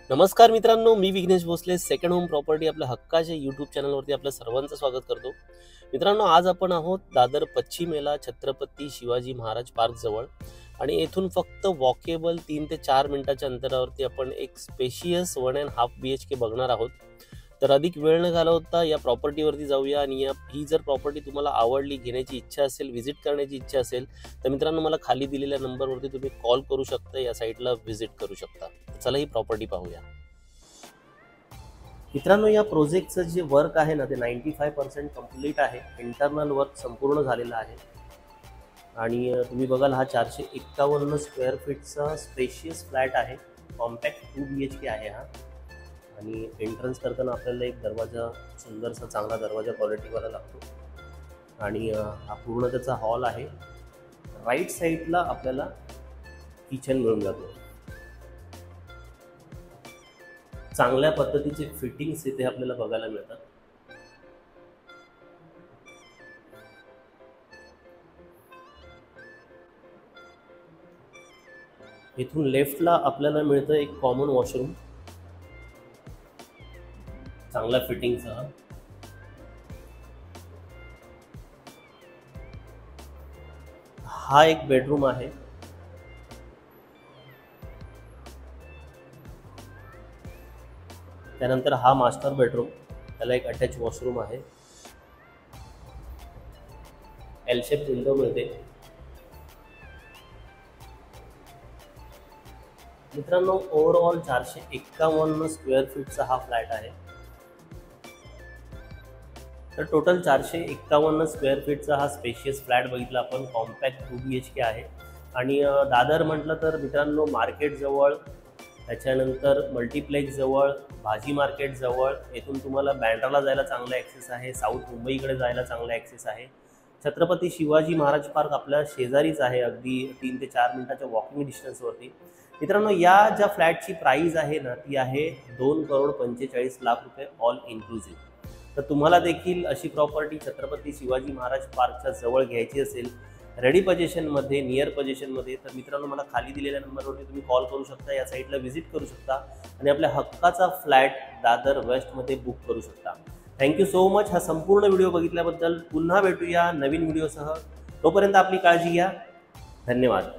नमस्कार मित्रांनो, मी Vighnesh Bhosale second home property आपल्या हक्काच्या यूट्यूब चॅनलवरती आपल्या सर्वांचं स्वागत करतो. मित्रांनो, आज आपण आहोत दादर पश्चिमेला छत्रपती शिवाजी महाराज पार्क जवळ आणि येथून फक्त वॉकेबल 3 ते 4 मिनिटाच्या अंतरावरती आपण एक स्पेशियस 1.5 BHK बघणार आहोत. तर अधिक वेळ न घालवता या प्रॉपर्टीवरती जाऊया आणि ही जर प्रॉपर्टी तुम्हाला आवडली, घेण्याची इच्छा असेल, व्हिजिट करण्याची इच्छा असेल तर मित्रांनो मला खाली दिलेल्या नंबरवरती तुम्ही कॉल करू शकता, या साईटला व्हिजिट करू शकता. चला ही प्रॉपर्टी पाहूया. मित्रांनो, या प्रोजेक्टचं जे वर्क आहे ना ते 95% कंप्लीट आहे. इंटरनल वर्क संपूर्ण झालेलं आहे आणि तुम्ही बघाल हा 451 स्क्वेअर फीटचा स्पेशियस फ्लॅट आहे. कॉम्पॅक्ट 2 BHK आहे हा. आणि एंट्रन्स करताना आपल्याला एक दरवाजा, सुंदरसा चांगला दरवाजा क्वालिटीवाला लागतो आणि हा पूर्ण त्याचा हॉल आहे. राईट साईडला आपल्याला किचन मिळून जातो. चांगल्या पद्धतीचे फिटिंग्स इथे आपल्याला बघायला मिळतात. इथून लेफ्टला आपल्याला मिळतं एक कॉमन वॉशरूम, चांगल्या फिटिंगसह. हा एक बेडरूम आहे. त्यानंतर हा मास्टर बेडरूम, त्याला एक अटॅच वॉशरूम आहे. एल शेप विंडो मिळते. मित्रांनो, ओव्हरऑल 451 स्क्वेअर फीटचा हा फ्लॅट आहे. तर टोटल 451 स्क्वेअर फीटचा हा स्पेशियस फ्लॅट बघितला आपण. कॉम्पॅक्ट 2 BHK आहे आणि दादर म्हटलं तर मित्रांनो मार्केट जवळ, त्याच्यानंतर मल्टीप्लेक्स जवळ, भाजी मार्केट जवळ, येथून तुम्हाला बँड्राला जायला चांगला ॲक्सेस आहे. साऊथ मुंबईकडे जायला चांगला ॲक्सेस आहे. छत्रपती शिवाजी महाराज पार्क आपल्या शेजारीच आहे, अगदी 3 ते 4 मिनिटाच्या वॉकिंग डिस्टन्सवरती. मित्रांनो, या ज्या फ्लॅटची प्राईस आहे ना ती आहे 2,45,00,000 रुपये ऑल इन्क्लुसिव्ह. तर तुम्हाला देखील अशी प्रॉपर्टी छत्रपती शिवाजी महाराज पार्कच्या जवळ घ्यायची असेल, रेडी पोझिशनमध्ये, नियर पोझिशनमध्ये, तर मित्रांनो मला खाली दिलेल्या नंबरवरती तुम्ही कॉल करू शकता, या साईटला व्हिजिट करू शकता आणि आपल्या हक्काचा फ्लॅट दादर वेस्टमध्ये बुक करू शकता. थँक्यू सो मच हा संपूर्ण व्हिडिओ बघितल्याबद्दल. पुन्हा भेटूया नवीन व्हिडिओसह. तोपर्यंत आपली काळजी घ्या. धन्यवाद.